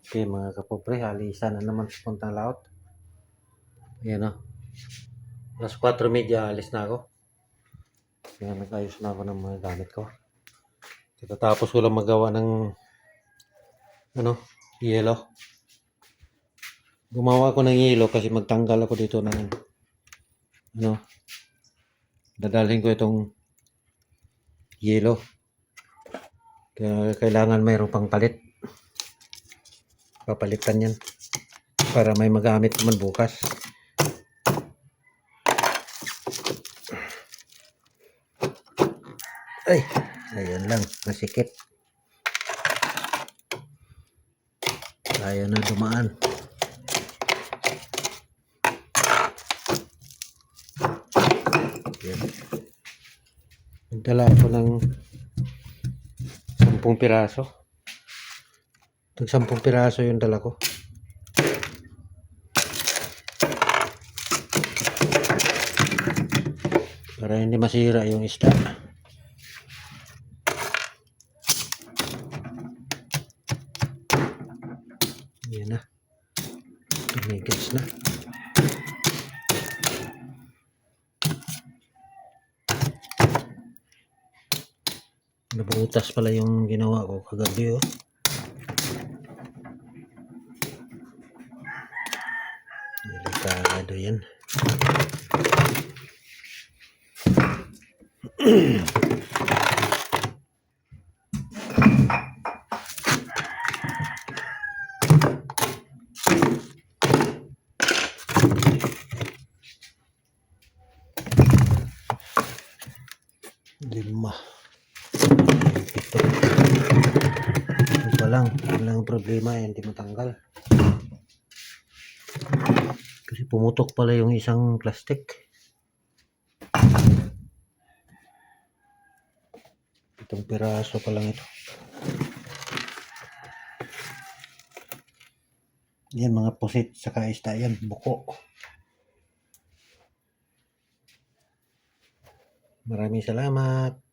Okay mga kapobre, alisan na naman sa puntang laot. Ayan o. Alas 4:30 alis na ako. Kaya nag-ayos na ako ng mga gamit ko. Tapos ko lang magawa ng yelo. Gumawa ako ng yelo kasi magtanggal ako dito ng dadalhin ko itong yelo. Kaya kailangan mayroong pang palit. Papalitan yan para may magamit naman bukas. Ay, ayan lang, nasikip. Ayaw na dumaan. Ayan. Nagdala ako ng 10 piraso. Tag 10 piraso yung dala ko. Para hindi masira yung isda. Yan na. Tumigis na. Nabutas pala yung ginawa ko kagabi oh. Delikado yan. Lima. Ito. Walang problema yan, hindi matanggal. Kasi pumutok pala yung isang plastic. Itong piraso pa lang ito. Yan mga pusit saka isda yan, buko. Maraming salamat.